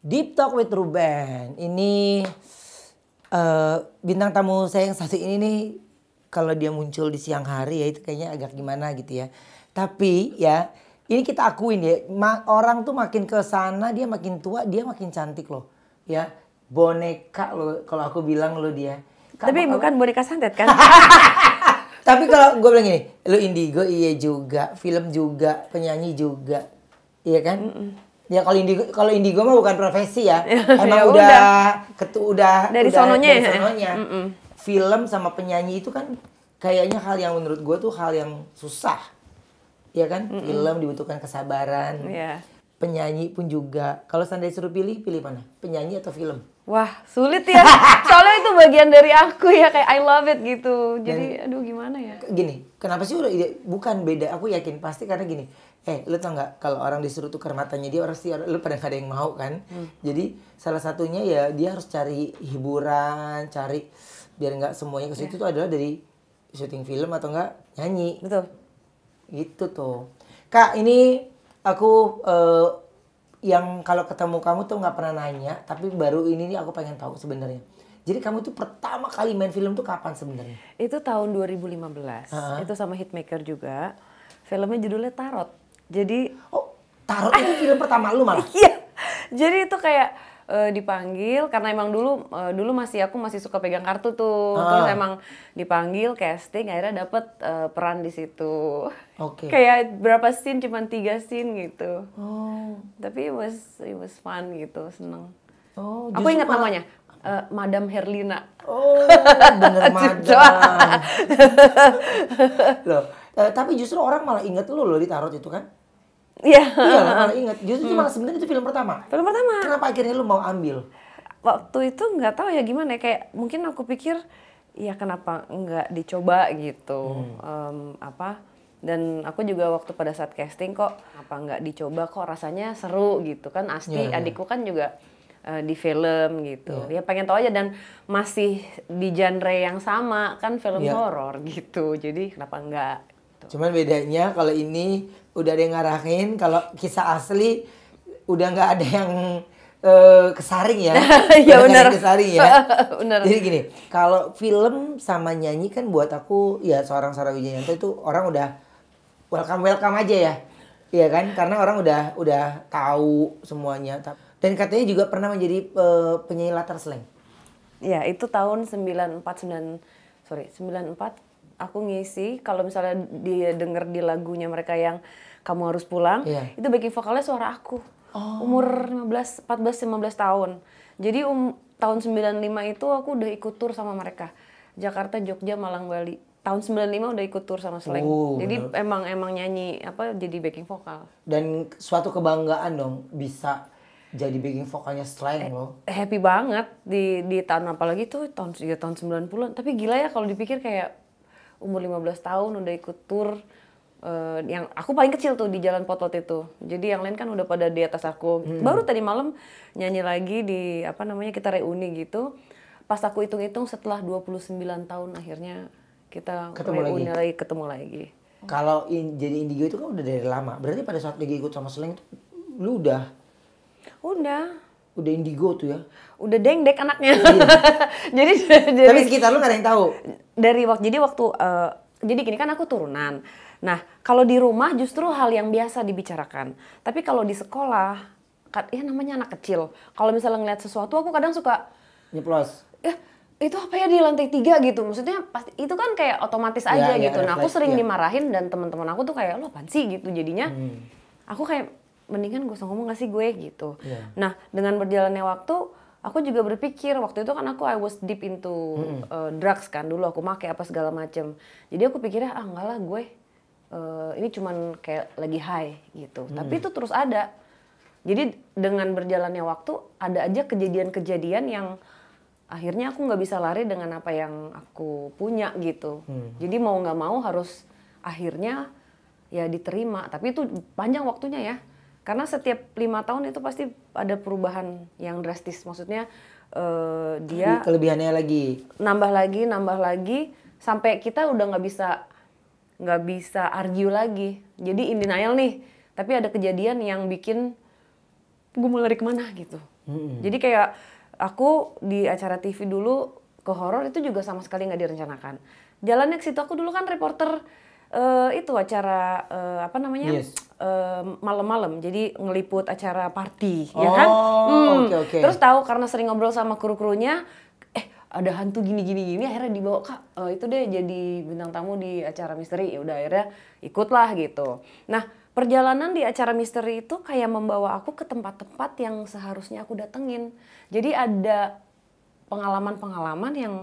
Deep Talk with Ruben. Ini bintang tamu saya yang satu ini nih, kalau dia muncul di siang hari ya itu kayaknya agak gimana gitu ya. Tapi ya ini kita akuin ya, orang tuh makin ke sana dia makin tua dia makin cantik loh. Ya boneka loh kalau aku bilang lo dia. Tapi bukan boneka santet kan? Tapi kalau gue bilang gini, lu indigo iya juga, film juga, penyanyi juga, iya kan? Ya kalau indigo mah bukan profesi ya, emang udah dari sononya. Film sama penyanyi itu kan kayaknya hal yang menurut gue tuh hal yang susah, ya kan? Film dibutuhkan kesabaran, penyanyi pun juga. Kalau seandainya suruh pilih mana? Penyanyi atau film? Wah sulit ya, soalnya itu bagian dari aku ya, kayak I love it gitu. Jadi aduh gimana ya. Gini, kenapa sih bukan beda, aku yakin pasti karena gini. Lu tau gak kalau orang disuruh tukar matanya dia lu pada gak ada yang mau kan. Jadi salah satunya ya dia harus cari hiburan, cari biar gak semuanya ke situ tuh adalah dari syuting film atau enggak nyanyi. Betul. Gitu tuh. Kak, ini aku yang kalau ketemu kamu tuh nggak pernah nanya, tapi baru ini nih aku pengen tahu sebenarnya. Jadi kamu tuh pertama kali main film tuh kapan sebenarnya? Itu tahun 2015. Itu sama Hitmaker juga. Filmnya judulnya Tarot. Jadi Tarot itu film pertama lu malah? Iya. Jadi itu kayak dipanggil karena emang dulu aku masih suka pegang kartu tuh. Terus emang dipanggil casting, akhirnya dapet peran di situ. Kayak berapa scene, cuma 3 scene gitu. Tapi it was fun gitu, seneng. Aku ingat namanya, Madam Herlina. Bener Madam. Loh, tapi justru orang malah inget lu loh di Tarot itu kan? Iya malah inget. Justru itu malah sebenarnya itu film pertama. Film pertama. Kenapa akhirnya lu mau ambil? Waktu itu nggak tahu ya gimana, kayak mungkin aku pikir ya kenapa nggak dicoba gitu. Dan aku juga waktu pada saat casting kok apa nggak dicoba, kok rasanya seru gitu kan. Adikku kan juga di film gitu. Ya pengen tahu aja, dan masih di genre yang sama kan, film horor gitu. Jadi kenapa enggak? Cuman bedanya kalau ini udah ada yang ngarahin, kalau kisah asli udah nggak ada yang kesaring ya. Iya benar. Kesaring ya. Benar. Jadi gini, kalau film sama nyanyi kan buat aku ya seorang Sarah Wijayanto itu orang udah welcome aja ya. Iya kan? Karena orang udah tahu semuanya. Dan katanya juga pernah menjadi penyanyi latar slang. Iya, itu tahun 94 aku ngisi, kalau misalnya dia denger di lagunya mereka yang Kamu Harus Pulang, itu backing vokalnya suara aku. Umur 14-15 tahun. Jadi tahun 95 itu aku udah ikut tur sama mereka. Jakarta, Jogja, Malang, Bali. Tahun 95 udah ikut tur sama Slang. Jadi emang nyanyi jadi backing vokal. Dan suatu kebanggaan dong bisa jadi backing vokalnya Slang loh. Happy banget di tahun apalagi tuh tahun 90-an. Tapi gila ya kalau dipikir, kayak umur 15 tahun udah ikut tur. Yang aku paling kecil tuh di Jalan Potlot itu. Jadi yang lain kan udah pada di atas aku. Baru tadi malam nyanyi lagi di kita reuni gitu. Pas aku hitung-hitung setelah 29 tahun akhirnya kita ketemu lagi. Kalau jadi indigo itu kan udah dari lama. Berarti pada saat lagi ikut sama Slang itu lu udah indigo tuh ya? Udah dengdek anaknya. jadi tapi sekitar lu gak ada yang tahu? Jadi gini kan, aku turunan. Nah, kalau di rumah justru hal yang biasa dibicarakan. Tapi kalau di sekolah, ya namanya anak kecil. Kalau misalnya ngeliat sesuatu, aku kadang suka nyeplos. Itu apa ya di lantai 3 gitu. Maksudnya pasti itu kan kayak otomatis aja gitu. Nah, aku sering dimarahin dan teman-teman aku tuh kayak, lo apaan sih gitu. Jadinya aku kayak mendingan gak usah ngomong gak sih gue gitu. Nah, dengan berjalannya waktu, aku juga berpikir, waktu itu kan I was deep into drugs kan, dulu aku make apa segala macem. Jadi aku pikirnya, enggak lah gue, ini cuman kayak lagi high gitu. Tapi itu terus ada. Jadi dengan berjalannya waktu, ada aja kejadian-kejadian yang akhirnya aku nggak bisa lari dengan apa yang aku punya gitu. Jadi mau nggak mau harus akhirnya ya diterima. Tapi itu panjang waktunya ya. Karena setiap 5 tahun itu pasti ada perubahan yang drastis. Maksudnya dia kelebihannya lagi nambah lagi sampai kita udah nggak bisa argue lagi. Jadi in denial nih. Tapi ada kejadian yang bikin gue mau lari kemana gitu. Jadi kayak aku di acara TV dulu ke horor itu juga sama sekali nggak direncanakan. Jalannya ke situ aku dulu kan reporter itu acara apa namanya malam-malam, jadi ngeliput acara party, ya kan? Oke. Terus tahu karena sering ngobrol sama kru-krunya, ada hantu gini, akhirnya dibawa Kak, itu deh jadi bintang tamu di acara misteri. Ya udah akhirnya ikutlah gitu. Nah perjalanan di acara misteri itu kayak membawa aku ke tempat-tempat yang seharusnya aku datengin. Jadi ada pengalaman-pengalaman yang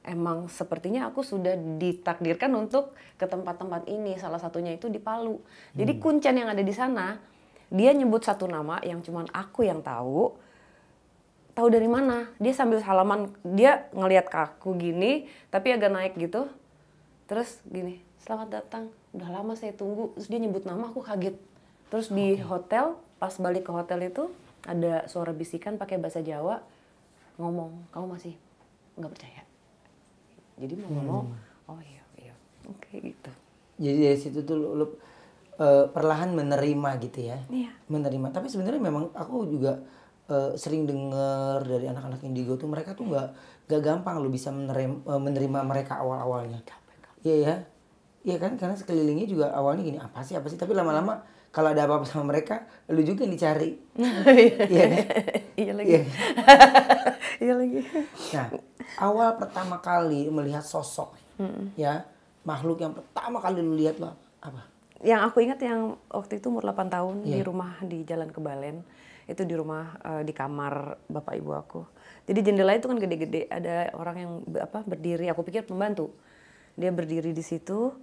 emang sepertinya aku sudah ditakdirkan untuk ke tempat-tempat ini. Salah satunya itu di Palu. Jadi kuncen yang ada di sana, dia nyebut satu nama yang cuman aku yang tahu. Tahu dari mana? Dia sambil salaman, dia ngelihat ke aku gini, tapi agak naik gitu. Terus gini, selamat datang. Udah lama saya tunggu. Terus dia nyebut nama, aku kaget. Terus di hotel, pas balik ke hotel itu ada suara bisikan pakai bahasa Jawa ngomong, kamu masih nggak percaya? Jadi mau ngomong, oh iya, oke gitu. Jadi dari situ tuh lu perlahan menerima gitu ya? Iya. Menerima. Tapi sebenarnya memang aku juga sering dengar dari anak-anak indigo tuh mereka tuh nggak gampang lu bisa menerima mereka awal-awalnya. Iya ya, iya kan karena sekelilingnya juga awalnya gini apa sih tapi lama-lama kalau ada apa-apa sama mereka lu juga yang dicari. Iya kan? Iya lagi. Iya lagi. Nah awal pertama kali melihat sosok ya makhluk yang pertama kali lu lihat lo apa? Yang aku ingat yang waktu itu umur 8 tahun di rumah di Jalan Kebalen. Itu di rumah di kamar bapak ibu aku. Jadi jendela itu kan gede-gede, ada orang yang berdiri, aku pikir pembantu. Dia berdiri di situ,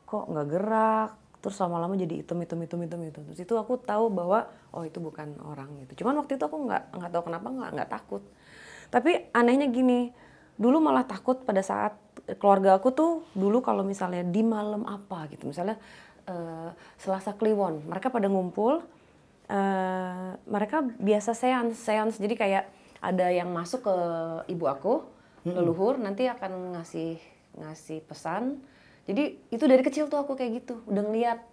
kok nggak gerak, terus lama-lama jadi hitam. Terus itu aku tahu bahwa oh itu bukan orang gitu. Cuman waktu itu aku nggak tahu kenapa nggak takut. Tapi anehnya gini, dulu malah takut pada saat keluarga aku tuh dulu kalau misalnya di malam apa gitu, misalnya Selasa Kliwon, mereka pada ngumpul. Mereka biasa seans, jadi kayak ada yang masuk ke ibu aku, leluhur, nanti akan ngasih pesan. Jadi itu dari kecil tuh aku kayak gitu, udah ngeliat.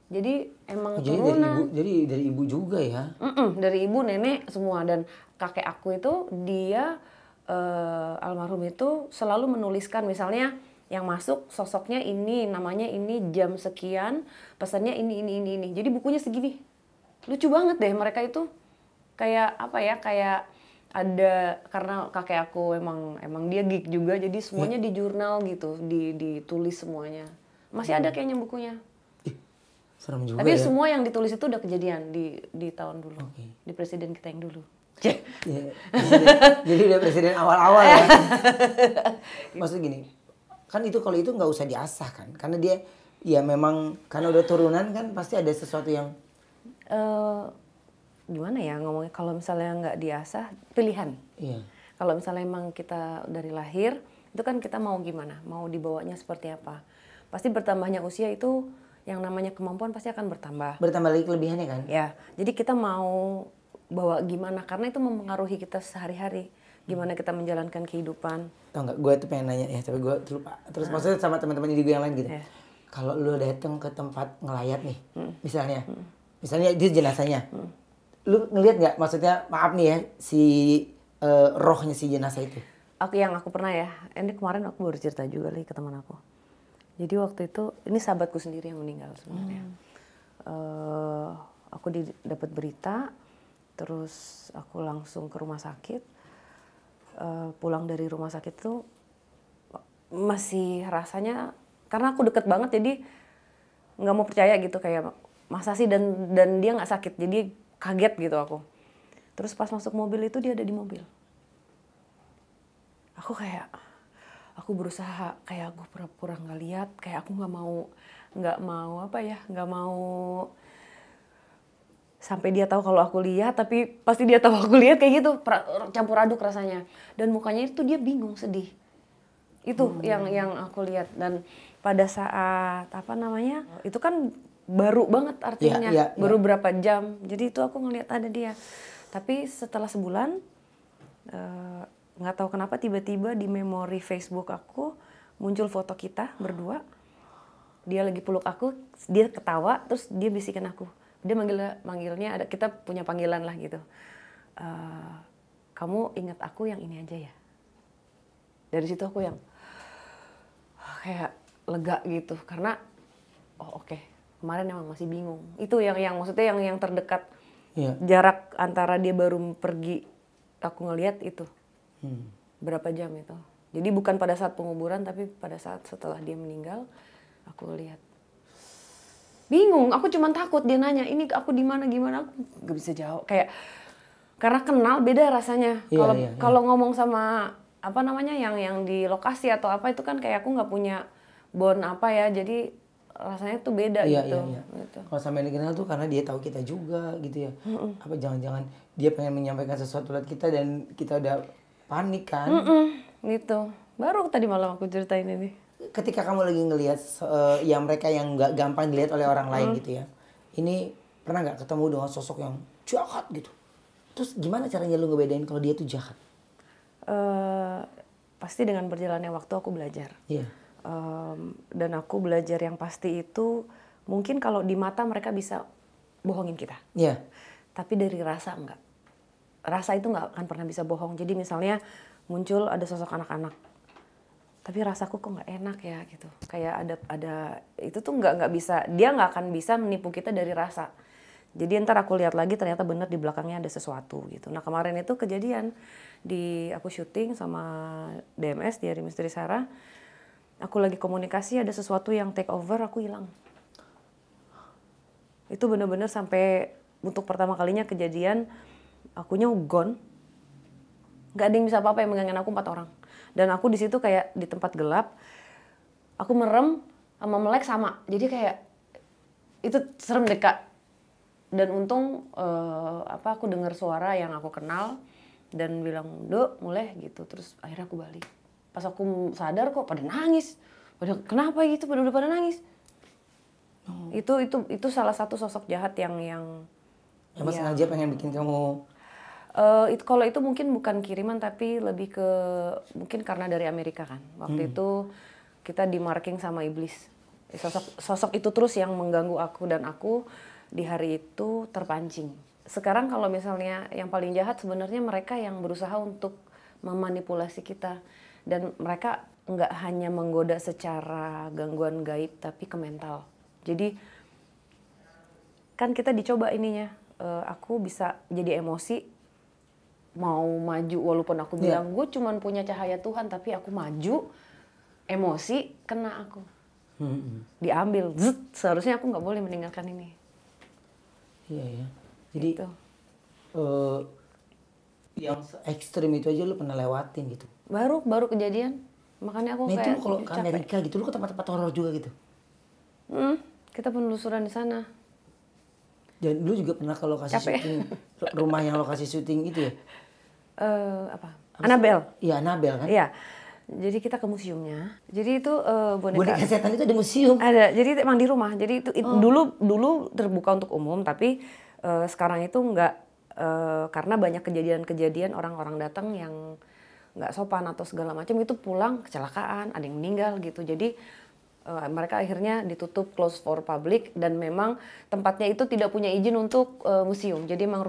Jadi emang turunan. Jadi dari ibu juga ya? Dari ibu, nenek, semua. Dan kakek aku itu dia almarhum itu selalu menuliskan misalnya yang masuk sosoknya ini, namanya ini, jam sekian, pesannya ini. Jadi bukunya segini. Lucu banget deh mereka itu, kayak apa ya, kayak ada, karena kakek aku emang dia geek juga, jadi semuanya di jurnal gitu, ditulis semuanya. Masih ada kayaknya bukunya. Serem juga. Tapi ya. semua yang ditulis itu udah kejadian di tahun dulu, di presiden kita yang dulu. Jadi udah presiden awal-awal ya. Maksud gini, kan itu kalau itu nggak usah diasah kan, karena dia ya memang karena udah turunan kan pasti ada sesuatu yang gimana ya ngomongnya, kalau misalnya nggak diasah pilihan. Iya. Kalau misalnya emang kita dari lahir itu kan kita mau gimana, mau dibawanya seperti apa. Pasti bertambahnya usia itu yang namanya kemampuan pasti akan bertambah. Bertambah lagi kelebihannya kan? Ya, jadi kita mau bawa gimana, karena itu mempengaruhi kita sehari-hari. Gimana kita menjalankan kehidupan. Tau nggak, gue tuh pengen nanya ya, tapi gue lupa. Terus maksudnya sama teman-teman indigo yang lain gitu. Kalau lu datang ke tempat ngelayat nih, misalnya dia jenazahnya, lu ngelihat nggak? Maksudnya maaf nih ya, si rohnya si jenazah itu. Yang aku pernah ya, ini kemarin aku baru cerita juga lagi ke teman aku. Jadi waktu itu, ini sahabatku sendiri yang meninggal sebenarnya. Aku dapat berita, terus aku langsung ke rumah sakit. Pulang dari rumah sakit tuh masih rasanya, karena aku deket banget jadi nggak mau percaya gitu, kayak masa sih, dan dia nggak sakit, jadi kaget gitu aku. Terus pas masuk mobil itu dia ada di mobil. Aku berusaha kayak aku pura-pura nggak lihat, kayak aku nggak mau sampai dia tahu kalau aku lihat, tapi pasti dia tahu aku lihat, kayak gitu, campur aduk rasanya. Dan mukanya itu dia bingung, sedih. Itu yang aku lihat. Dan pada saat itu kan baru banget artinya, baru berapa jam. Jadi itu aku ngelihat ada dia. Tapi setelah sebulan, nggak tahu kenapa tiba-tiba di memori Facebook aku muncul foto kita berdua. Dia lagi peluk aku, dia ketawa, terus dia bisikin aku. Dia manggilnya, kita punya panggilan lah gitu. kamu ingat aku yang ini aja ya. Dari situ aku yang kayak lega gitu karena oke. Kemarin emang masih bingung. Itu yang maksudnya yang terdekat. Jarak antara dia baru pergi aku ngelihat itu. Berapa jam itu. Jadi bukan pada saat penguburan tapi pada saat setelah dia meninggal aku lihat. Bingung, aku cuma takut dia nanya, "Ini aku di mana gimana?" Aku gak bisa jawab. Kayak karena kenal beda rasanya. Kalau ngomong sama apa namanya yang di lokasi atau apa itu kan kayak aku nggak punya bond apa ya. Jadi rasanya tuh beda gitu. Gitu. Kalau sampai dikenal tuh karena dia tahu kita juga gitu ya. Apa jangan-jangan dia pengen menyampaikan sesuatu lewat kita dan kita udah panik kan? Gitu. Baru tadi malam aku ceritain ini. Ketika kamu lagi ngelihat yang mereka yang nggak gampang dilihat oleh orang lain gitu ya. Ini pernah nggak ketemu dengan sosok yang jahat gitu? Terus gimana caranya lu ngebedain kalau dia tuh jahat? Pasti dengan berjalannya waktu aku belajar. Dan aku belajar yang pasti itu mungkin kalau di mata mereka bisa bohongin kita. Tapi dari rasa enggak. Rasa itu nggak akan pernah bisa bohong. Jadi misalnya muncul ada sosok anak-anak. Tapi rasaku kok nggak enak ya gitu. Kayak ada itu tuh nggak bisa. Dia nggak akan bisa menipu kita dari rasa. Jadi ntar aku lihat lagi ternyata bener di belakangnya ada sesuatu gitu. Nah kemarin itu kejadian aku syuting sama DMS di Hari Misteri Sarah. Aku lagi komunikasi ada sesuatu yang take over aku hilang. Itu bener-bener sampai untuk pertama kalinya kejadian akunya gone. Gak ada yang bisa apa-apa yang megangin aku 4 orang. Dan aku di situ kayak di tempat gelap. Aku merem sama melek sama. Jadi kayak itu serem deh Kak. Dan untung aku dengar suara yang aku kenal dan bilang, "Dok, mulai," gitu. Terus akhirnya aku balik. Pas aku sadar kok pada nangis. Kenapa gitu? Udah pada nangis. Itu salah satu sosok jahat yang Emang sengaja pengen bikin kamu kalau itu mungkin bukan kiriman tapi lebih ke mungkin karena dari Amerika kan. Waktu itu kita di marking sama iblis. Sosok itu terus yang mengganggu aku dan aku di hari itu terpancing. Sekarang kalau misalnya yang paling jahat sebenarnya mereka yang berusaha untuk memanipulasi kita dan mereka nggak hanya menggoda secara gangguan gaib tapi ke mental. Jadi kan kita dicoba ininya, aku bisa jadi emosi mau maju walaupun aku bilang gue cuman punya cahaya Tuhan tapi aku maju emosi kena aku diambil seharusnya aku nggak boleh meninggalkan ini. Iya. Jadi gitu. Yang ekstrim itu aja lu pernah lewatin gitu. Baru kejadian. Makanya aku kayak itu kalau ke Amerika gitu lu ke tempat-tempat horor juga gitu. Kita penelusuran di sana. Dan lu juga pernah ke lokasi syuting rumah yang lokasi syuting itu ya? Annabelle. Iya, Annabelle kan? Iya. Jadi kita ke museumnya. Jadi itu boneka setan itu di museum. Ada. Jadi emang di rumah. Jadi itu dulu terbuka untuk umum tapi sekarang itu enggak karena banyak kejadian-kejadian orang-orang datang yang nggak sopan atau segala macam itu pulang kecelakaan, ada yang meninggal gitu. Jadi mereka akhirnya ditutup close for public dan memang tempatnya itu tidak punya izin untuk museum. Jadi emang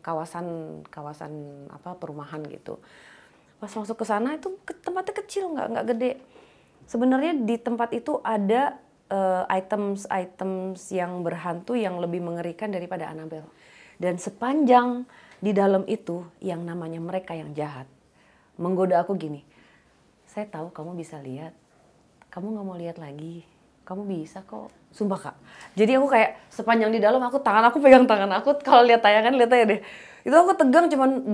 kawasan perumahan gitu. Pas masuk ke sana itu tempatnya kecil nggak gede. Sebenarnya di tempat itu ada items yang berhantu yang lebih mengerikan daripada Annabelle. Dan sepanjang di dalam itu yang namanya mereka yang jahat menggoda aku gini. Saya tahu kamu bisa lihat. Kamu nggak mau lihat lagi. Kamu bisa kok. Sumpah Kak. Jadi aku kayak sepanjang di dalam aku pegang tangan aku. Kalau lihat tayangan lihat aja deh. Itu aku tegang cuman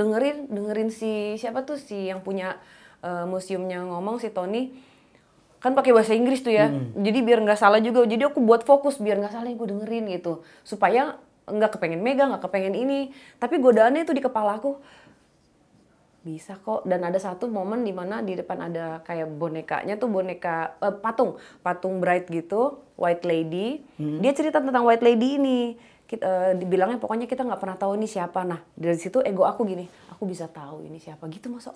dengerin si siapa tuh si yang punya museumnya ngomong si Tony. Kan pakai bahasa Inggris tuh ya. Jadi biar nggak salah juga. Jadi aku buat fokus biar nggak salah yang gue dengerin gitu. Supaya nggak kepengen megang, nggak kepengen ini. Tapi godaannya itu di kepala aku. Bisa kok. Dan ada satu momen di mana di depan ada kayak bonekanya tuh boneka patung bright gitu, White Lady. Dia cerita tentang White Lady ini. Dibilangnya pokoknya kita nggak pernah tahu ini siapa. Nah dari situ ego aku gini, aku bisa tahu ini siapa gitu masuk.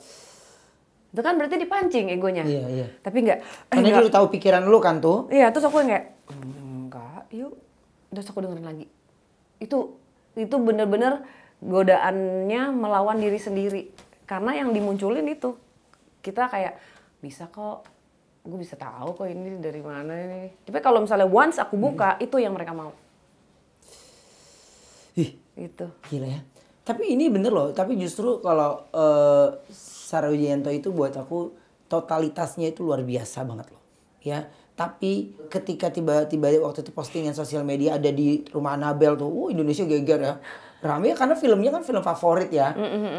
Itu kan berarti dipancing egonya. Iya. Tapi enggak. Karena dia udah tahu pikiran lu kan tuh. Iya, terus aku kayak enggak, yuk. Terus aku dengerin lagi. Itu bener-bener godaannya melawan diri sendiri. Karena yang dimunculin itu, kita kayak bisa kok, gue bisa tahu kok ini dari mana ini. Tapi kalau misalnya once aku buka, itu yang mereka mau. Ih, gitu. Gila ya. Tapi ini bener loh, tapi justru kalau Sarah Wijayanto itu buat aku totalitasnya itu luar biasa banget loh. Ya, tapi ketika tiba-tiba waktu itu postingan sosial media ada di rumah Anabel tuh, Indonesia geger ya. Rame karena filmnya kan film favorit ya.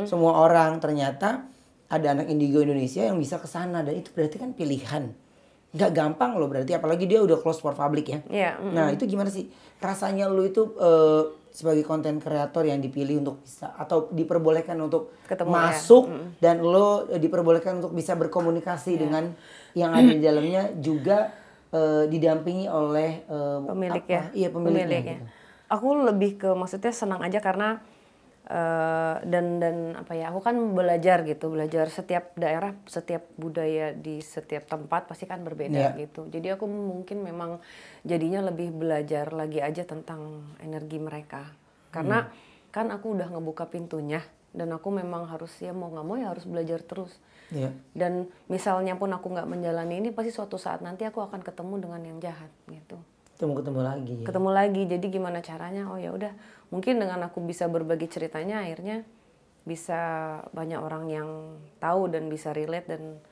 Semua orang ternyata ada anak indigo Indonesia yang bisa ke sana dan itu berarti kan pilihan. Nggak gampang loh berarti apalagi dia udah close for public ya. Nah, itu gimana sih rasanya lu itu sebagai konten kreator yang dipilih untuk bisa atau diperbolehkan untuk masuk dan lo diperbolehkan untuk bisa berkomunikasi dengan yang ada di dalamnya juga didampingi oleh pemilik apa? ya. Iya, pemiliknya. Gitu. Aku lebih ke maksudnya senang aja karena dan apa ya, aku kan belajar setiap daerah, setiap budaya di setiap tempat pasti kan berbeda gitu. Jadi aku mungkin memang jadinya lebih belajar lagi aja tentang energi mereka. Karena kan aku udah ngebuka pintunya dan aku memang harus ya mau nggak mau ya harus belajar terus. Dan misalnya pun aku nggak menjalani ini pasti suatu saat nanti aku akan ketemu dengan yang jahat gitu. Ketemu lagi. Ya? Ketemu lagi. Jadi gimana caranya? Oh ya udah, mungkin dengan aku bisa berbagi ceritanya akhirnya bisa banyak orang yang tahu dan bisa relate dan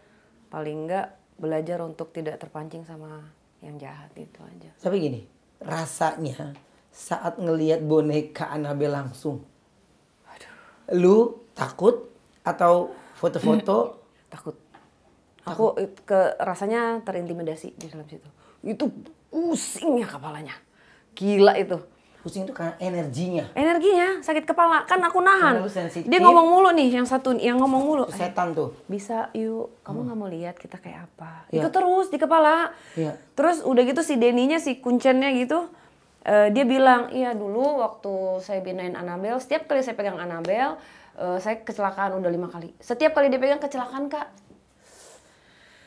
paling enggak belajar untuk tidak terpancing sama yang jahat itu aja. Tapi gini, rasanya saat ngelihat boneka Anabel langsung, lu takut atau foto-foto? Takut. Aku rasanya terintimidasi di dalam situ. Itu pusingnya kepalanya. Gila itu. Pusing itu karena energinya. Energinya, sakit kepala. Kan aku nahan. Dia ngomong mulu nih, yang ngomong mulu. Setan tuh. Bisa yuk, kamu gak mau lihat kita kayak apa. Itu terus di kepala. Terus udah gitu si Denny-nya, si kuncennya gitu. Dia bilang, iya dulu waktu saya binain Anabel, setiap kali saya pegang Anabel, saya kecelakaan udah 5 kali. Setiap kali dia pegang kecelakaan Kak.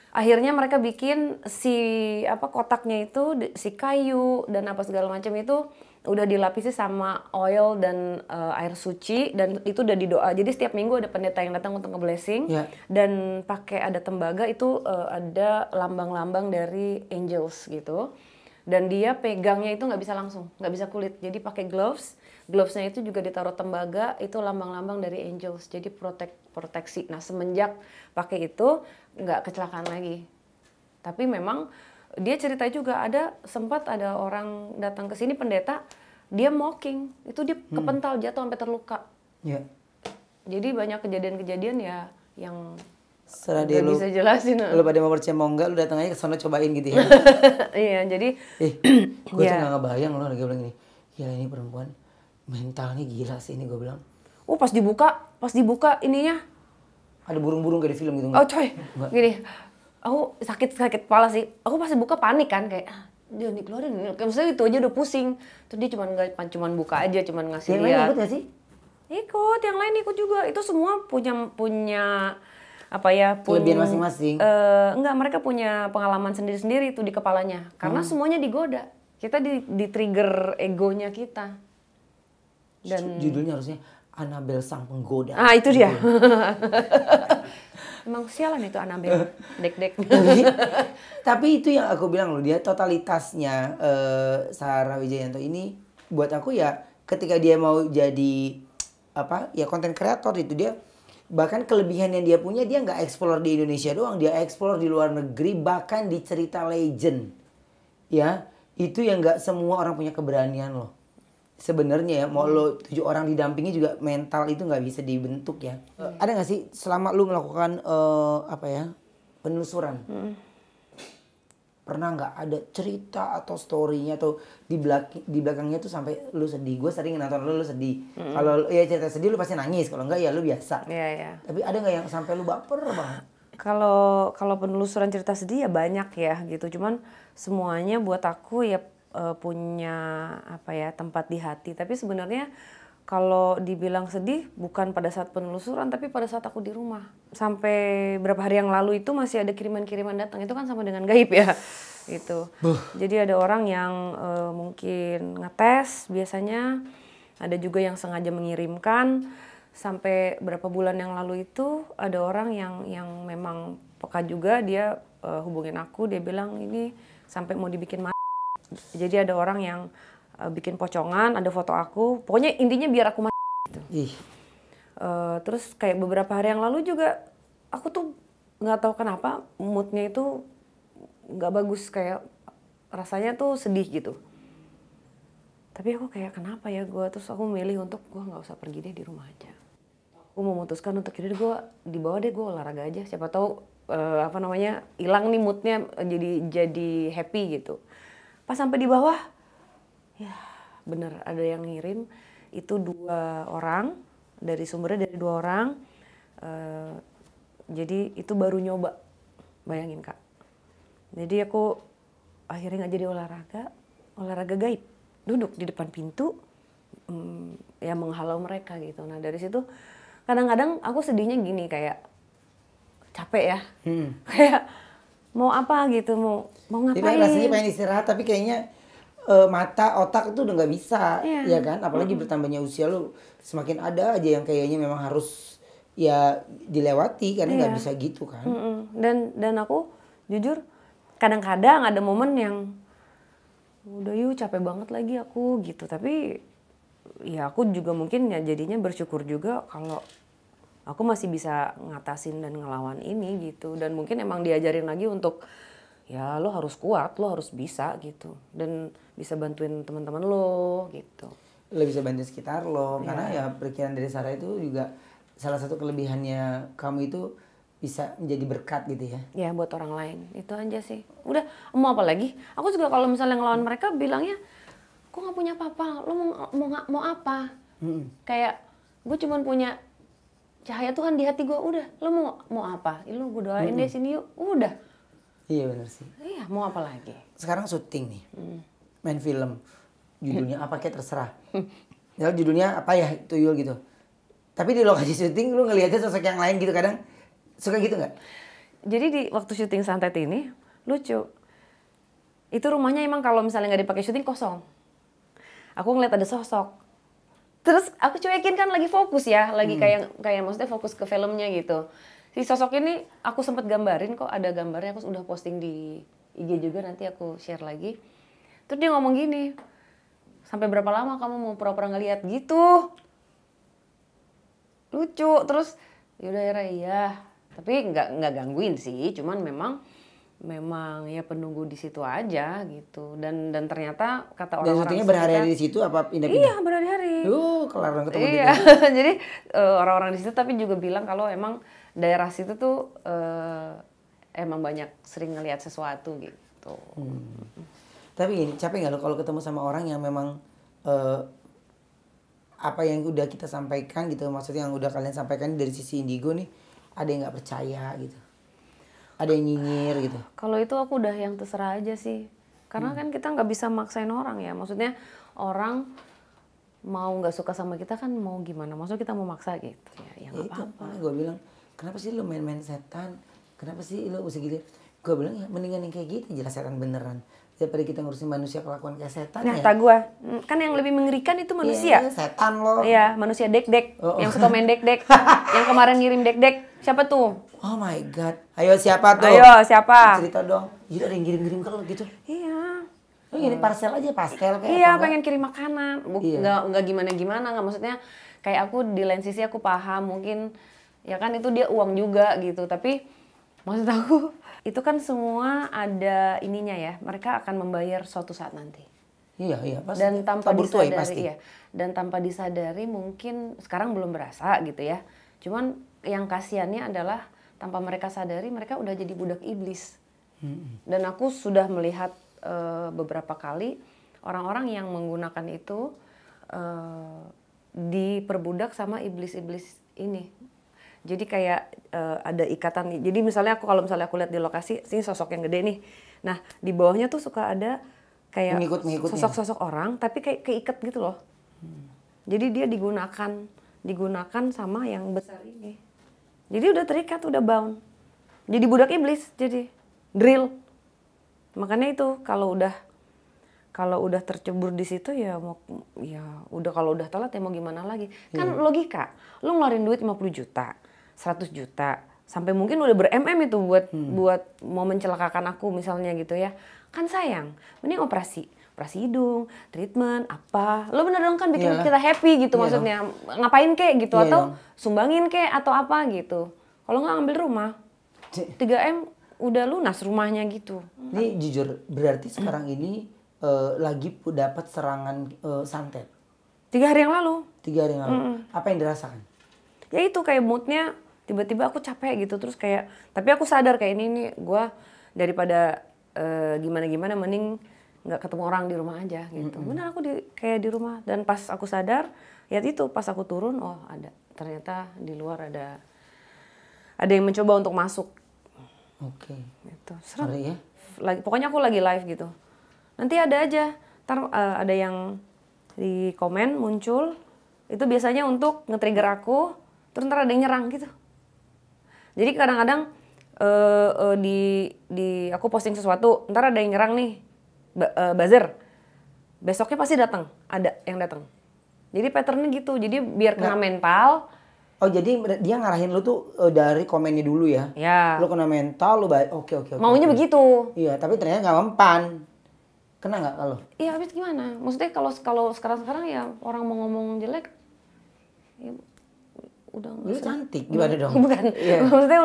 Akhirnya mereka bikin si kotaknya itu si kayu dan apa segala macam itu udah dilapisi sama oil dan air suci dan itu udah didoa. Jadi setiap minggu ada pendeta yang datang untuk nge-blessing dan pakai ada tembaga itu ada lambang-lambang dari angels gitu. Dan dia pegangnya itu nggak bisa langsung, nggak bisa kulit. Jadi pakai gloves. Glovesnya itu juga ditaruh tembaga, itu lambang-lambang dari angels. Jadi proteksi. Nah semenjak pakai itu nggak kecelakaan lagi. Tapi memang dia cerita juga sempat ada orang datang ke sini pendeta, dia mocking, itu dia kepental jatuh sampai terluka. Jadi banyak kejadian-kejadian ya yang gak bisa jelasin. Lu pada mau percaya mau enggak, lu datang aja ke sana cobain gitu ya. Iya, jadi gue tuh gak ngebayang loh lagi bilang gini. Gila ini perempuan mentalnya gila sih ini gue bilang. Pas dibuka ininya ada burung-burung kayak di film gitu. Oh coy, gini. Aku sakit kepala sih. Aku pasti buka panik kan kayak dia dikeluarin. Maksudnya itu aja udah pusing. Terus dia cuman buka aja, cuman ngasih lihat. Yang lain ikut gak sih? Ikut, yang lain ikut juga. Itu semua punya apa ya? Kelebihan masing-masing. Enggak, mereka punya pengalaman sendiri-sendiri itu di kepalanya. Karena semuanya digoda. Kita di trigger egonya kita. Dan judulnya harusnya Anabel Sang Penggoda. Itu dia. Emang sialan itu Anabel, dek-dek. Tapi itu yang aku bilang loh, dia totalitasnya Sarah Wijayanto ini buat aku ya ketika dia mau jadi konten kreator itu dia bahkan kelebihan yang dia punya dia nggak explore di Indonesia doang, dia explore di luar negeri bahkan di cerita legend. Ya, itu yang nggak semua orang punya keberanian loh. Sebenarnya ya mau lo 7 orang didampingi juga mental itu nggak bisa dibentuk ya. Ada nggak sih selama lu melakukan penelusuran pernah nggak ada cerita atau storynya atau di belakangnya tuh sampai lu sedih? Gue sering nonton lu sedih. Kalau ya cerita sedih lu pasti nangis, kalau enggak ya lu biasa. Tapi ada nggak yang sampai lu baper banget? Kalau penelusuran cerita sedih ya banyak ya gitu. Cuman semuanya buat aku ya punya tempat di hati. Tapi sebenarnya kalau dibilang sedih bukan pada saat penelusuran tapi pada saat aku di rumah. Sampai berapa hari yang lalu itu masih ada kiriman-kiriman datang. Itu kan sama dengan gaib ya. Gitu. Jadi ada orang yang mungkin ngetes biasanya Ada juga yang sengaja mengirimkan. Sampai berapa bulan yang lalu itu ada orang yang memang peka juga, dia hubungin aku, dia bilang ini sampai mau dibikin jadi ada orang yang bikin pocongan, ada foto aku, pokoknya intinya biar aku gitu. Terus kayak beberapa hari yang lalu juga aku tuh nggak tahu kenapa moodnya itu nggak bagus, kayak rasanya tuh sedih gitu. Tapi aku kayak kenapa ya gue, terus aku milih untuk gue nggak usah pergi deh, di rumah aja. Aku memutuskan untuk gue di bawah deh, gue olahraga aja, siapa tahu hilang nih moodnya, jadi happy gitu. Pas sampai di bawah, ya bener ada yang ngirim, itu 2 orang, sumbernya dari 2 orang. Jadi itu baru nyoba, bayangin Kak. Jadi aku akhirnya nggak jadi olahraga gaib, duduk di depan pintu, ya menghalau mereka gitu. Nah dari situ kadang-kadang aku sedihnya gini, kayak capek ya, kayak mau apa gitu, mau ngapain. Jadi rasanya pengen istirahat, tapi kayaknya mata, otak itu udah nggak bisa, ya kan? Apalagi bertambahnya usia lu, semakin ada aja yang kayaknya memang harus ya dilewati, karena nggak bisa gitu kan. Dan aku jujur kadang-kadang ada momen yang udah capek banget lagi aku gitu, tapi ya aku juga mungkin ya jadinya bersyukur juga kalau aku masih bisa ngatasin dan ngelawan ini gitu. Dan mungkin emang diajarin lagi untuk ya lo harus kuat, lo harus bisa gitu, dan bisa bantuin teman-teman lo gitu. Lo bisa bantu sekitar lo, karena ya perkiraan dari Sarah itu juga salah satu kelebihannya kamu itu bisa menjadi berkat gitu ya. Ya buat orang lain, itu aja sih. Udah, mau apa lagi? Aku juga kalau misalnya ngelawan mereka bilangnya, aku nggak punya apa-apa, lo mau apa? Kayak gue cuma punya cahaya Tuhan di hati gue, udah. Lo mau apa? Lo gue doain deh sini yuk, udah. Iya benar sih. Iya, mau apa lagi? Sekarang syuting nih, main film, judulnya apa kayak terserah. Ya judulnya apa ya, tuyul gitu. Tapi di lokasi syuting lu ngelihatnya sosok yang lain gitu, kadang suka gitu nggak? Jadi di waktu syuting Santet ini lucu. Itu rumahnya emang kalau misalnya nggak dipakai syuting kosong. Aku ngeliat ada sosok. Terus aku cuekin kan lagi fokus ya, lagi kayak maksudnya fokus ke filmnya gitu. Si sosok ini aku sempet gambarin kok, ada gambarnya, aku udah posting di IG juga, nanti aku share lagi. Terus dia ngomong gini, sampai berapa lama kamu mau pura-pura ngeliat gitu? Lucu. Terus yaudah ya iya. Tapi nggak gangguin sih, cuman memang ya penunggu di situ aja gitu. Dan ternyata kata orang-orang. Dan syutingnya berhari-hari di situ apa pindah-pindah? Iya, berhari-hari. Kelar dong ketemu iya. Jadi orang-orang di situ tapi juga bilang kalau emang daerah situ tuh emang banyak sering ngelihat sesuatu gitu. Tapi gini, capek nggak lo kalau ketemu sama orang yang memang apa yang udah kita sampaikan gitu, maksudnya yang udah kalian sampaikan dari sisi Indigo nih, ada yang nggak percaya gitu, ada yang nyinyir gitu? Kalau itu aku udah yang terserah aja sih, karena kan kita nggak bisa maksain orang ya, maksudnya orang mau nggak suka sama kita kan mau gimana, maksudnya kita mau maksa gitu ya nggak apa-apa. Gue bilang, kenapa sih lo main-main setan, kenapa sih lo usah gitu? Gue bilang ya mendingan yang kayak gitu, jelas setan beneran, daripada kita ngurusin manusia kelakuan kayak setan. Nah, ya. kata gue, kan yang lebih mengerikan itu manusia. Iya, setan lo. Iya, manusia dek-dek, yang suka main dek-dek. Yang kemarin ngirim dek-dek, siapa tuh? Oh my god, ayo siapa tuh? Ayo, siapa? Cerita dong. Jadi ada yang ngirim-ngirim ke lo gitu? Iya. Lo ngirim parcel aja, pastel kayak. Iya, pengen kirim makanan. Nggak gimana-gimana, nggak, maksudnya kayak aku di lain sisi aku paham, mungkin ya kan itu dia uang juga gitu. Tapi maksud aku, itu kan semua ada ininya ya, mereka akan membayar suatu saat nanti. Iya pasti. Dan tanpa disadari, pasti. iya. Dan tanpa disadari mungkin sekarang belum berasa gitu ya. Cuman yang kasihannya adalah tanpa mereka sadari mereka udah jadi budak iblis. Dan aku sudah melihat beberapa kali orang-orang yang menggunakan itu diperbudak sama iblis-iblis ini. Jadi kayak ada ikatan. Jadi misalnya kalau aku lihat di lokasi, sini sosok yang gede nih. Nah di bawahnya tuh suka ada kayak sosok-sosok orang, tapi kayak keikat gitu loh. Jadi dia digunakan sama yang besar ini. Jadi udah terikat, udah bound. Jadi budak iblis, jadi drill. Makanya itu kalau udah kalau udah tercebur di situ ya udah kalau udah telat ya mau gimana lagi. Kan logika, lu ngeluarin duit 50 juta, 100 juta, sampai mungkin udah ber-MM itu buat mau mencelakakan aku misalnya gitu ya. Kan sayang, mending operasi hidung, treatment, apa. Lo bener dong kan bikin kita happy gitu maksudnya. Ngapain kek gitu atau sumbangin kek atau apa gitu. Kalau nggak ambil rumah, 3M udah lunas rumahnya gitu. Ini jujur, berarti sekarang ini lagi dapat serangan santet. 3 hari yang lalu. 3 hari yang lalu. Apa yang dirasakan? Ya itu kayak moodnya tiba-tiba aku capek gitu. Terus kayak, tapi aku sadar kayak ini gue daripada gimana-gimana mending nggak ketemu orang di rumah aja gitu. Benar aku kayak di rumah. Dan pas aku sadar, ya itu pas aku turun, oh ada. Ternyata di luar ada yang mencoba untuk masuk. Oke. Gitu. Serem. Ya? Pokoknya aku lagi live gitu. Nanti ada aja. Ntar ada yang di komen muncul. Itu biasanya untuk nge-trigger aku. Terus ntar ada yang nyerang gitu. Jadi kadang-kadang di aku posting sesuatu, ntar ada yang nyerang nih, buzzer. Besoknya pasti datang, ada yang datang. Jadi patternnya gitu, jadi biar kena mental. Oh jadi dia ngarahin lu tuh dari komennya dulu ya? Ya. Lu kena mental, lu oke. Maunya begitu. Iya, tapi ternyata nggak mempan. Kena nggak kalau? Iya, habis gimana? Maksudnya kalau sekarang ya orang mau ngomong jelek, ya udah nggak. Lu cantik, gimana dong? Bukan, maksudnya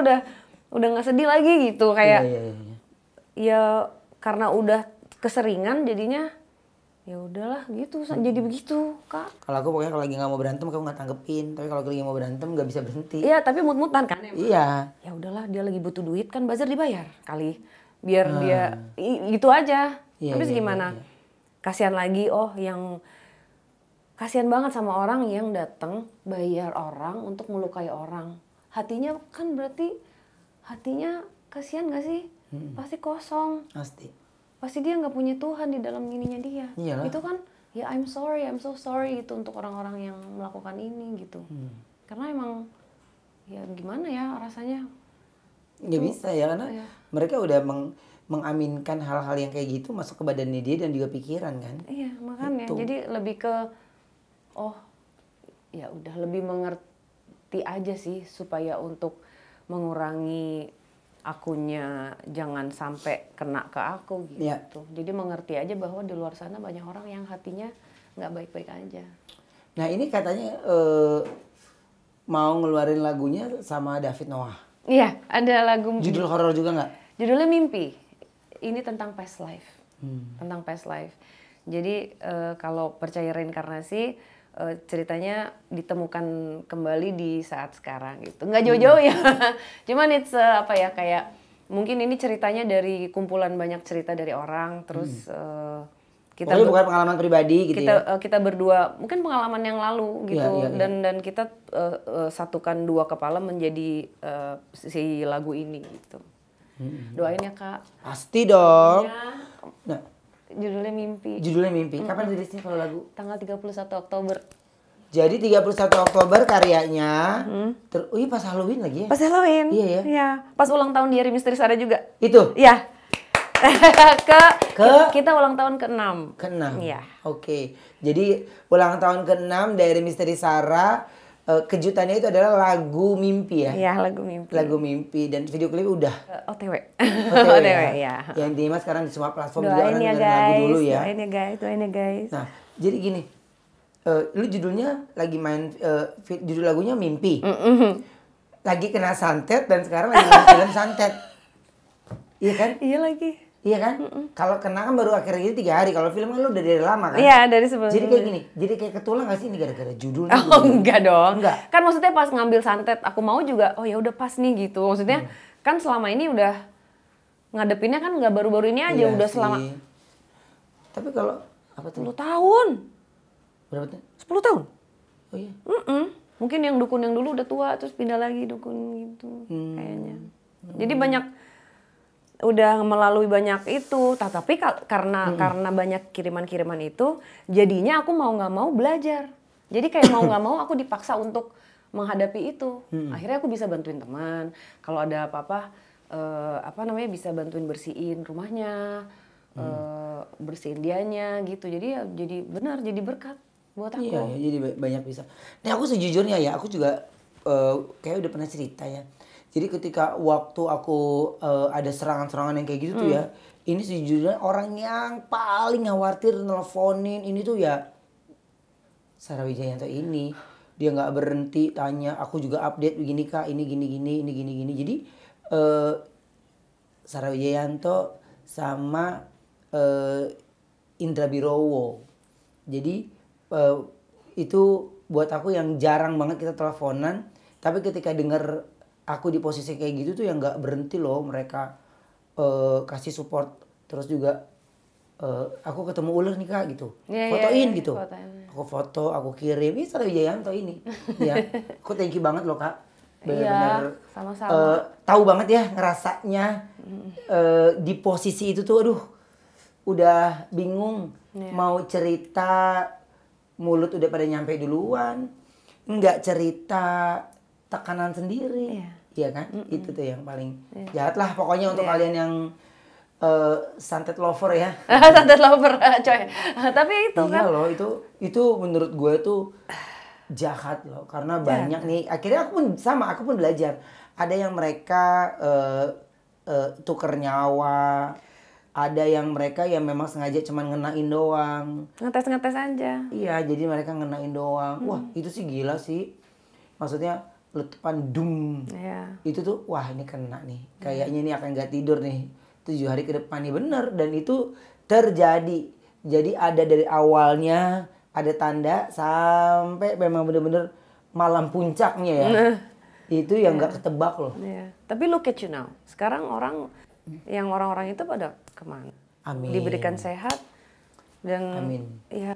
udah nggak sedih lagi gitu kayak. Iya. Ya karena udah keseringan jadinya ya udahlah gitu jadi begitu Kak. Kalau aku pokoknya kalau lagi nggak mau berantem kamu nggak tanggepin, tapi kalau lagi mau berantem nggak bisa berhenti. Iya tapi mut-mutan kan. Iya. Ya udahlah dia lagi butuh duit kan buzzer dibayar kali biar dia gitu aja. Habis gimana? Kasihan lagi kasihan banget sama orang yang datang bayar orang untuk melukai orang. Hatinya kan berarti hatinya kasihan gak sih? Pasti kosong. Pasti dia nggak punya Tuhan di dalam ininya dia. Iyalah. Itu kan ya I'm so sorry gitu untuk orang-orang yang melakukan ini gitu. Karena emang ya gimana ya rasanya. Nggak bisa ya karena mereka udah mengaminkan hal-hal yang kayak gitu masuk ke badannya dia dan juga pikiran kan. Iya makanya itu. Jadi lebih ke ya udah lebih mengerti aja sih supaya untuk mengurangi akunya jangan sampai kena ke aku gitu. Ya. Jadi mengerti aja bahwa di luar sana banyak orang yang hatinya nggak baik-baik aja. Nah ini katanya mau ngeluarin lagunya sama David Noah. Iya ada lagu. Judul horor juga nggak? Judulnya Mimpi. Ini tentang past life. Tentang past life. Jadi kalau percaya reinkarnasi ceritanya ditemukan kembali di saat sekarang gitu. Nggak jauh-jauh ya. Cuman kayak mungkin ini ceritanya dari kumpulan banyak cerita dari orang terus kita bukan pengalaman pribadi gitu kita berdua mungkin pengalaman yang lalu gitu dan kita satukan dua kepala menjadi si lagu ini gitu. Doain ya Kak. Pasti dong. Ya. Nah, Judulnya Mimpi. Kapan rilisnya kalau lagu? Tanggal 31 Oktober. Jadi 31 Oktober karyanya. Pas Halloween lagi ya? Pas Halloween. Iya ya. Iya. Pas ulang tahun Diary Misteri Sarah juga. Itu? Iya. Kita ulang tahun ke-6. Ke-6. Iya. Oke. Jadi ulang tahun ke-6 Diary Misteri Sarah. Kejutannya itu adalah lagu Mimpi ya? Iya, lagu Mimpi. Lagu Mimpi dan video klip udah. OTW. OTW ya. Yang dimas sekarang di semua platform doain juga orang ya dengerin guys, lagu dulu ya. Doain ya guys. Nah, jadi gini. Lu judulnya lagi main judul lagunya Mimpi. Lagi kena santet dan sekarang lagi main film santet. Iya kan? Iya lagi. Iya kan? Kalau kena kan baru akhir-akhir 3 hari. Kalau film kan lu udah dari lama kan? Iya, dari sebelumnya. Jadi kayak gini. Jadi kayak ketulang gak sih ini gara-gara judulnya? Oh, enggak dong. Enggak. Kan maksudnya pas ngambil santet, aku mau juga, oh ya udah pas nih gitu. Maksudnya kan selama ini udah ngadepinnya kan nggak baru-baru ini aja, udah selama. Tapi kalau apa tuh? 10 tahun. Berapa tuh? 10 tahun. Oh iya. Mungkin yang dukun yang dulu udah tua terus pindah lagi dukun gitu kayaknya. Jadi banyak udah melalui banyak itu, tapi karena banyak kiriman-kiriman itu, jadinya aku mau nggak mau belajar. Jadi kayak mau nggak mau aku dipaksa untuk menghadapi itu. Akhirnya aku bisa bantuin teman. Kalau ada apa-apa, bisa bantuin bersihin rumahnya, bersihin dianya gitu. Jadi ya jadi benar, jadi berkat buat aku. Iya, ya, jadi banyak bisa. Nah aku sejujurnya ya, aku juga kayak udah pernah cerita ya. Jadi ketika waktu aku ada serangan-serangan yang kayak gitu tuh ya, ini sejujurnya orang yang paling khawatir nelfonin ini tuh ya Sarah Wijayanto ini. Dia nggak berhenti tanya, aku juga update begini kak, ini gini-gini, ini gini-gini. Jadi Sarah Wijayanto sama Indra Birowo. Jadi itu buat aku yang jarang banget kita teleponan. Tapi ketika denger aku di posisi kayak gitu tuh yang nggak berhenti loh mereka kasih support. Terus juga aku ketemu ular nih kak gitu, fotoin gitu. Aku foto, aku kirim, ini Sarah Wijayanto ini. Ya, aku thank you banget loh kak. Bener-bener sama-sama. tahu banget ya ngerasanya di posisi itu tuh, aduh, udah bingung mau cerita, mulut udah pada nyampe duluan, nggak cerita tekanan sendiri, ya kan? Itu tuh yang paling jahat lah pokoknya untuk kalian yang santet lover ya. Santet lover coy. Tapi itu iya kan loh, itu menurut gue tuh jahat loh, karena banyak nih akhirnya aku pun belajar. Ada yang mereka tuker nyawa, ada yang mereka yang memang sengaja cuman ngenain doang. Ngetes aja. Iya, jadi mereka ngenain doang. Wah, itu sih gila sih. Maksudnya letupan dum. Itu tuh wah ini kena nih. Kayaknya ini akan gak tidur nih 7 hari ke depan nih, bener. Dan itu terjadi. Jadi ada dari awalnya, ada tanda sampai memang bener-bener malam puncaknya ya. Itu yang gak ketebak loh. Tapi look at you now. Sekarang orang-orang itu pada kemana? Amin. Diberikan sehat. Dan amin. Ya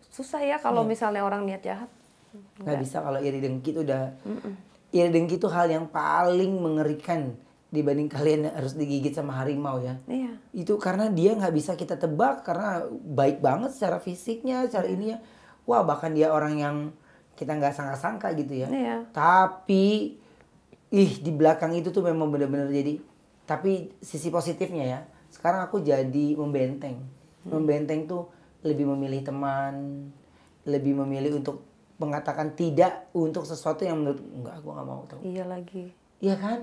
susah ya kalau misalnya orang niat jahat. Nggak bisa kalau iri dengki itu udah. Iri dengki itu hal yang paling mengerikan dibanding kalian harus digigit sama harimau ya. Iya. Itu karena dia nggak bisa kita tebak, karena baik banget secara fisiknya, secara ininya. Wah, bahkan dia orang yang kita nggak sangka-sangka gitu ya. Tapi di belakang itu tuh memang benar-benar jadi. Tapi sisi positifnya ya, sekarang aku jadi membenteng. Membenteng tuh lebih memilih teman, lebih memilih untuk mengatakan tidak untuk sesuatu yang menurut enggak, aku nggak mau tahu. Iya lagi. Iya kan?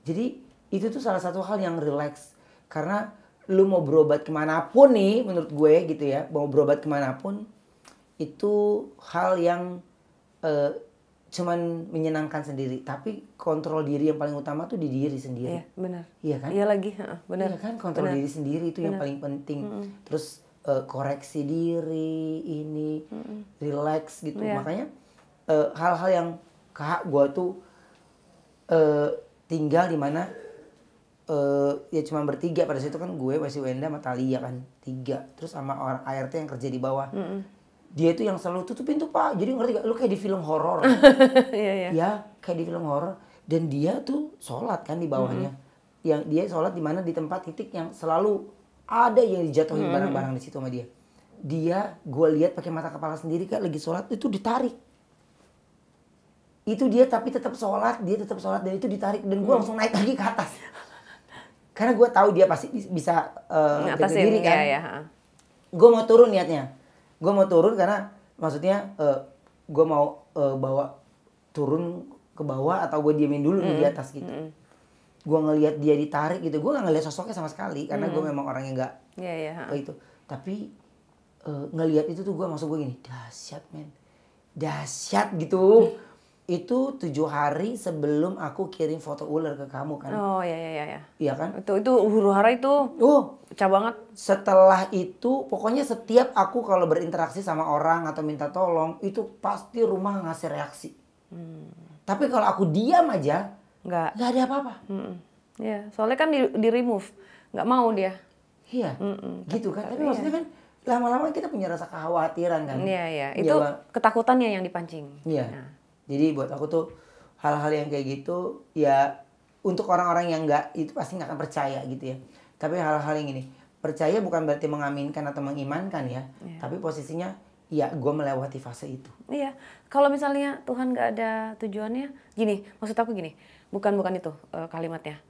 Jadi itu tuh salah satu hal yang relax. Karena lu mau berobat kemanapun nih, menurut gue gitu ya, mau berobat kemanapun, itu hal yang cuman menyenangkan sendiri. Tapi kontrol diri yang paling utama tuh di diri sendiri. Iya, benar. Iya kan? Iya lagi, benar. Iya kan? Kontrol diri sendiri itu yang paling penting. Terus koreksi diri, ini, relax gitu. Makanya hal-hal yang kak gue tuh tinggal di mana ya cuma bertiga pada situ kan, gue masih Wenda sama Thalia kan 3, terus sama orang ART yang kerja di bawah. Dia itu yang selalu tutup pintu pak, jadi ngerti gak, lu kayak di film horor. Ya kayak di film horor. Dan dia tuh sholat kan di bawahnya, yang dia sholat di mana, di tempat titik yang selalu ada yang dijatuhin barang-barang di situ sama dia. Dia gue lihat pakai mata kepala sendiri kayak lagi sholat itu ditarik. Itu dia tapi tetap sholat, dan itu ditarik, dan gue langsung naik lagi ke atas. Karena gue tahu dia pasti bisa jaga diri kan. Gue mau turun niatnya. Gue mau turun karena maksudnya gue mau bawa turun ke bawah atau gue diemin dulu di atas gitu. Gue ngelihat dia ditarik gitu, gue gak ngelihat sosoknya sama sekali karena gue memang orang yang gak itu. Tapi ngelihat itu tuh gue maksud gue gini, dahsyat men, dahsyat gitu. Itu 7 hari sebelum aku kirim foto ular ke kamu kan. Oh iya. Iya kan? Itu huru-hara itu. Pecah banget. Setelah itu pokoknya setiap aku kalau berinteraksi sama orang atau minta tolong, itu pasti rumah ngasih reaksi. Tapi kalau aku diam aja, nggak ada apa-apa. Iya, soalnya kan di remove, nggak mau dia. Iya, gitu kan. Tapi maksudnya kan lama-lama kita punya rasa kekhawatiran kan. Iya. Itu ketakutannya yang dipancing. Iya. Jadi buat aku tuh hal-hal yang kayak gitu ya, untuk orang-orang yang nggak itu pasti nggak akan percaya gitu ya. Tapi hal-hal yang ini, percaya bukan berarti mengaminkan atau mengimankan ya. Tapi posisinya ya gue melewati fase itu. Iya, kalau misalnya Tuhan nggak ada tujuannya, gini, maksud aku gini, bukan itu kalimatnya.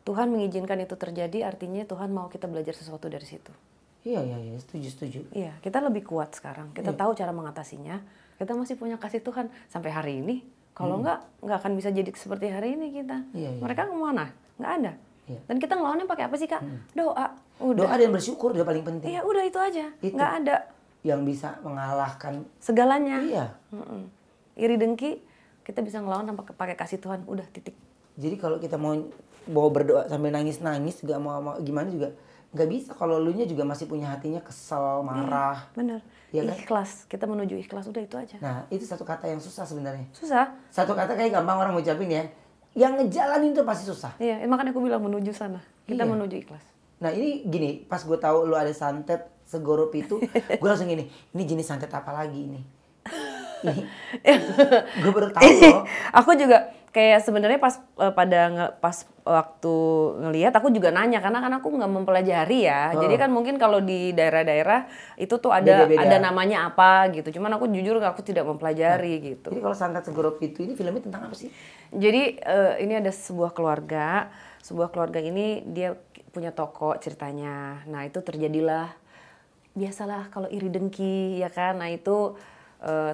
Tuhan mengizinkan itu terjadi, artinya Tuhan mau kita belajar sesuatu dari situ. Iya, setuju. Iya, kita lebih kuat sekarang. Kita tahu cara mengatasinya. Kita masih punya kasih Tuhan sampai hari ini. Kalau nggak akan bisa jadi seperti hari ini kita. Mereka kemana? Nggak ada. Dan kita ngelawannya pakai apa sih, Kak? Doa. Udah. Doa dan bersyukur udah paling penting. Iya, udah itu aja. Nggak ada yang bisa mengalahkan segalanya. Iya. Iri dengki kita bisa ngelawan tanpa pakai kasih Tuhan. Udah, titik. Jadi kalau kita mau berdoa sambil nangis juga mau gimana juga nggak bisa kalau lu nya juga masih punya hatinya kesel, marah. Bener. Ya kan? Ikhlas. Kita menuju ikhlas, udah itu aja. Nah, itu satu kata yang susah sebenarnya. Susah. Satu kata kayak gampang orang ngucapin ya. Yang ngejalanin itu pasti susah. Iya, makanya aku bilang menuju sana. Kita menuju ikhlas. Nah, ini gini, pas gue tahu lu ada santet segorop itu, gue langsung gini, ini jenis santet apa lagi ini? Gue baru tahu loh. Aku juga kayak sebenarnya pas pas waktu ngelihat aku juga nanya karena kan aku nggak mempelajari ya. Jadi kan mungkin kalau di daerah-daerah itu tuh ada namanya apa gitu. Cuman aku jujur aku tidak mempelajari gitu. Jadi kalau santet segorop itu ini filmnya tentang apa sih? Jadi ini ada sebuah keluarga. Sebuah keluarga ini dia punya toko ceritanya. Nah, itu terjadilah biasalah kalau iri dengki ya kan. Nah, itu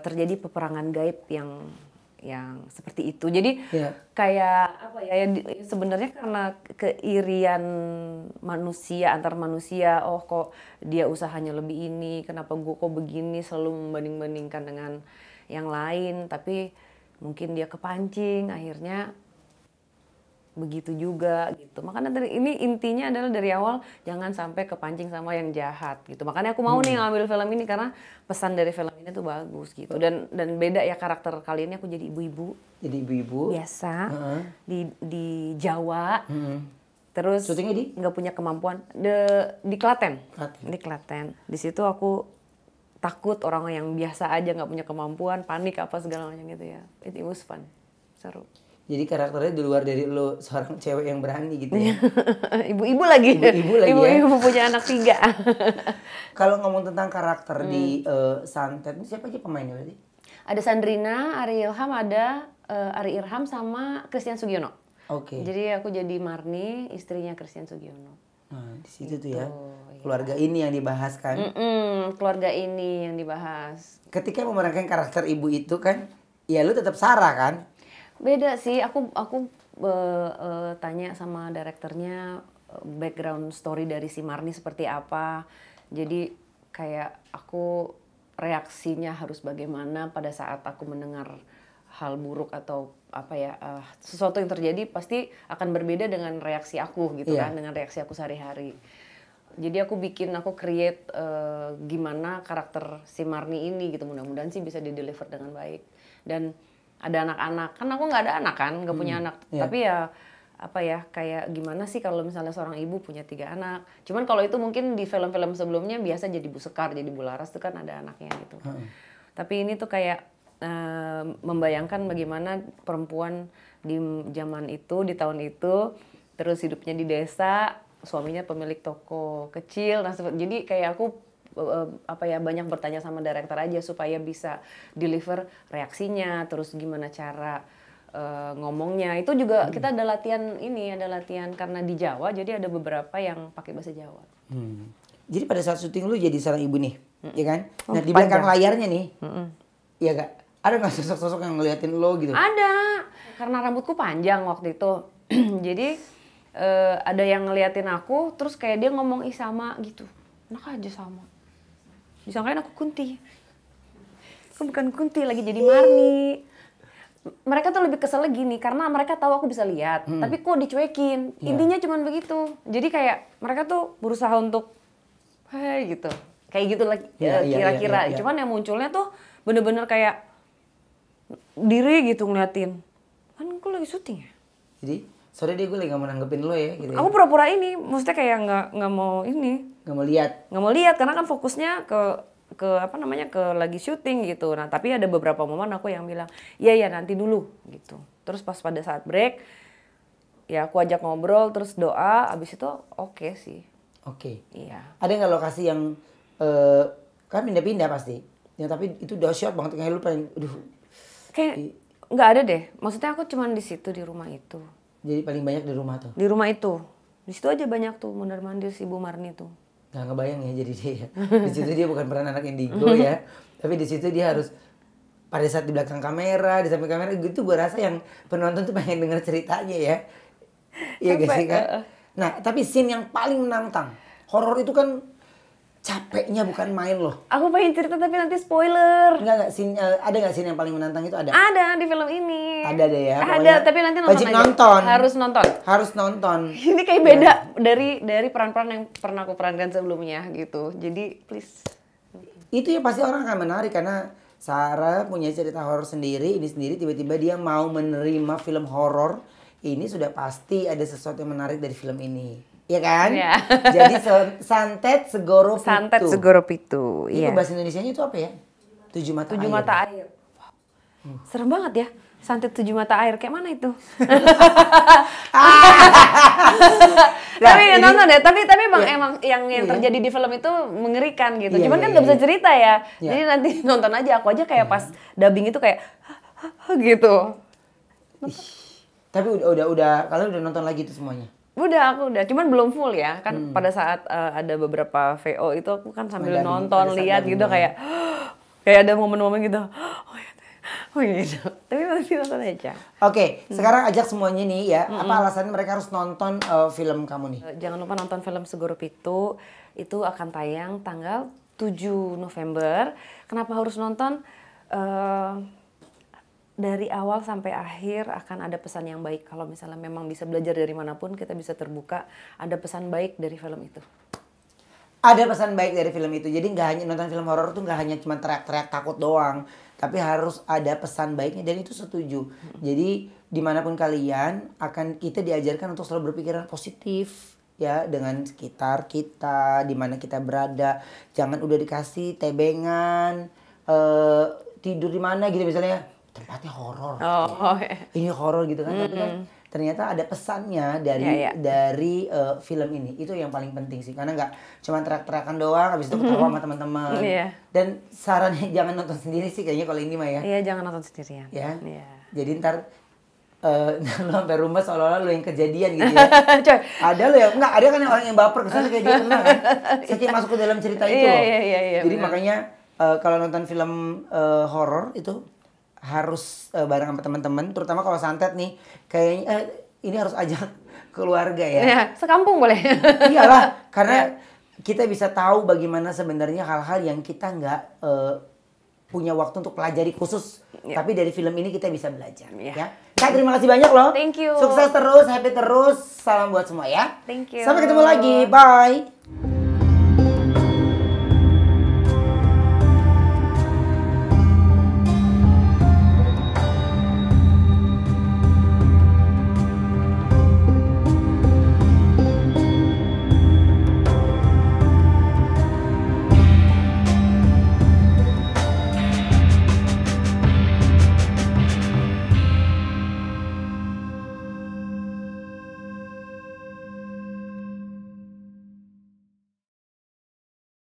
terjadi peperangan gaib yang seperti itu. Jadi kayak apa ya sebenarnya karena keirian manusia antar manusia, oh kok dia usahanya lebih ini, kenapa gue kok begini, selalu membanding-bandingkan dengan yang lain, tapi mungkin dia kepancing akhirnya begitu juga gitu. Makanya ini intinya adalah dari awal jangan sampai kepancing sama yang jahat gitu. Makanya aku mau nih ngambil film ini karena pesan dari film ini tuh bagus gitu. Dan beda ya karakter kali ini aku jadi ibu-ibu. Jadi ibu-ibu biasa di Jawa. Terus syutingnya di nggak punya kemampuan di Klaten. Di Klaten. Di situ aku takut orang yang biasa aja nggak punya kemampuan, panik apa segala macam gitu ya. It was fun. Seru. Jadi karakternya di luar dari lo seorang cewek yang berani gitu ya. Ibu-ibu lagi. Ibu-ibu punya anak 3. Kalau ngomong tentang karakter di santet, ini siapa aja pemainnya berarti? Ada Sandrina, Ari Ilham, ada Ari Irham sama Christian Sugiono. Oke. Jadi aku jadi Marni, istrinya Christian Sugiono. Nah, di situ tuh ya. Keluarga ini yang dibahas kan? Keluarga ini yang dibahas. Ketika memerankan karakter ibu itu kan, ya lu tetap Sarah kan? Beda sih, aku tanya sama direkturnya background story dari si Marni seperti apa. Jadi kayak aku reaksinya harus bagaimana pada saat aku mendengar hal buruk atau apa ya sesuatu yang terjadi pasti akan berbeda dengan reaksi aku gitu kan, dengan reaksi aku sehari-hari. Jadi aku create gimana karakter si Marni ini gitu, mudah-mudahan sih bisa di-deliver dengan baik. Dan ada anak-anak, kan aku nggak ada anak kan, nggak punya anak. Tapi ya apa ya kayak gimana sih kalau misalnya seorang ibu punya 3 anak. Cuman kalau itu mungkin di film-film sebelumnya biasa jadi Bu Sekar, jadi Bu Laras itu kan ada anaknya gitu. Tapi ini tuh kayak membayangkan bagaimana perempuan di zaman itu, di tahun itu, terus hidupnya di desa, suaminya pemilik toko kecil. Nah, jadi kayak aku banyak bertanya sama director aja supaya bisa deliver reaksinya, terus gimana cara ngomongnya. Itu juga kita ada latihan karena di Jawa, jadi ada beberapa yang pakai bahasa Jawa. Jadi pada saat syuting lu jadi seorang ibu nih, ya kan? Nah di belakang layarnya nih, ya gak? Ada nggak sosok-sosok yang ngeliatin lo gitu? Ada, karena rambutku panjang waktu itu, jadi ada yang ngeliatin aku, terus kayak dia ngomong sama gitu, enak aja sama. Disangkain aku Kunti. Aku bukan Kunti, lagi jadi Marni. Mereka tuh lebih kesel gini, karena mereka tahu aku bisa lihat. Tapi kok dicuekin. Intinya cuma begitu. Jadi kayak mereka tuh berusaha untuk, hey gitu. Kayak gitu lagi kira-kira. Cuman yang munculnya tuh bener-bener kayak diri gitu ngeliatin. Kan aku lagi syuting ya. Jadi, sorry deh gue lagi gak mau nanggepin lo ya. Gitu aku pura-pura ini, maksudnya kayak nggak mau ini. Nggak mau lihat karena kan fokusnya ke lagi syuting gitu. Nah tapi ada beberapa momen aku yang bilang iya nanti dulu gitu. Terus pas pada saat break ya aku ajak ngobrol terus doa, abis itu oke sih. Oke. Iya. Ada nggak lokasi yang kan pindah-pindah pasti ya, tapi itu dahsyat banget kayak lu pengen kayak nggak ada deh, maksudnya aku cuman di situ di rumah itu. Jadi paling banyak di rumah tuh. Di rumah itu. Di situ aja banyak tuh mondar-mandir si Bu Marni tuh. Gak ngebayang ya jadi dia. Di situ dia bukan peran anak indigo ya. Tapi di situ dia harus pada saat di belakang kamera, di samping kamera gitu, gue rasa yang penonton tuh pengen denger ceritanya ya. Iya gak sih Kak? Nah, tapi scene yang paling menantang. Horor itu kan capeknya bukan main loh. Aku pengen cerita tapi nanti spoiler. Enggak, scene, ada gak scene yang paling menantang itu ada? Ada di film ini. Ada deh ya. Ada, tapi nanti nonton wajib aja. nonton. Harus nonton. Harus nonton. Ini kayak beda dari peran-peran yang pernah aku perankan sebelumnya gitu. Jadi please. Itu ya pasti orang akan menarik karena Sarah punya cerita horor sendiri, ini sendiri tiba-tiba dia mau menerima film horor. Ini sudah pasti ada sesuatu yang menarik dari film ini. Iya kan? Iya. Jadi Santet Segoro Pitu. Santet Segoro Pitu. Itu Iya. bahasa Indonesianya itu apa ya? Tujuh mata Tujuh air. mata air. Serem banget ya. Santet tujuh mata air kayak mana itu? Tapi ini- nonton deh. Tapi bang Iya. emang yang Iya. terjadi di film itu mengerikan gitu. Iya, Cuman iya, kan nggak iya, bisa cerita ya. Iya. Jadi nanti nonton aja. Aku aja kayak pas dubbing itu kayak gitu. Tapi udah kalian udah nonton lagi itu semuanya? Udah, aku udah. Cuman belum full ya. Kan pada saat ada beberapa VO itu aku kan sambil Dubbing, nonton, pada saat lihat dubbing gitu doang. kayak ada momen-momen gitu. Oh gitu. Tapi masih nonton aja. Oke, sekarang ajak semuanya nih ya. Apa alasannya mereka harus nonton film kamu nih? Jangan lupa nonton film Segoro Pitu. Itu akan tayang tanggal 7 November. Kenapa harus nonton? Dari awal sampai akhir akan ada pesan yang baik. Kalau misalnya memang bisa belajar dari manapun, kita bisa terbuka. Ada pesan baik dari film itu. Ada pesan baik dari film itu. Jadi nggak hanya nonton film horor tuh nggak hanya cuma teriak-teriak takut doang, tapi harus ada pesan baiknya dan itu setuju. Jadi dimanapun kalian akan kita diajarkan untuk selalu berpikiran positif ya dengan sekitar kita, di mana kita berada. Jangan udah dikasih tebengan, tidur di mana gitu misalnya tempatnya horor. Oh, Ini horor gitu kan, tapi kan ternyata ada pesannya dari film ini. Itu yang paling penting sih, karena nggak cuma teriak-teriakan doang habis itu ketawa sama teman-teman. Iya. Dan sarannya jangan nonton sendiri sih kayaknya kalau ini mah ya. Iya, jangan nonton sendirian. Ya. Iya. Jadi ntar lu sampai rumah seolah-olah lu yang kejadian gitu ya. Coy. Ada lo ya, enggak ada kan orang yang baper kesana kayak dia pernah kan. Saking masuk ke dalam cerita itu loh. Iya, Jadi benar. makanya kalau nonton film horor itu harus bareng sama teman-teman, terutama kalau santet nih, kayaknya ini harus ajak keluarga ya. Iya, sekampung boleh. Iyalah, karena kita bisa tahu bagaimana sebenarnya hal-hal yang kita nggak punya waktu untuk pelajari khusus. Tapi dari film ini kita bisa belajar. Ya. Kak, terima kasih banyak loh. Thank you. Sukses terus, happy terus. Salam buat semua ya. Thank you. Sampai ketemu lagi. Bye.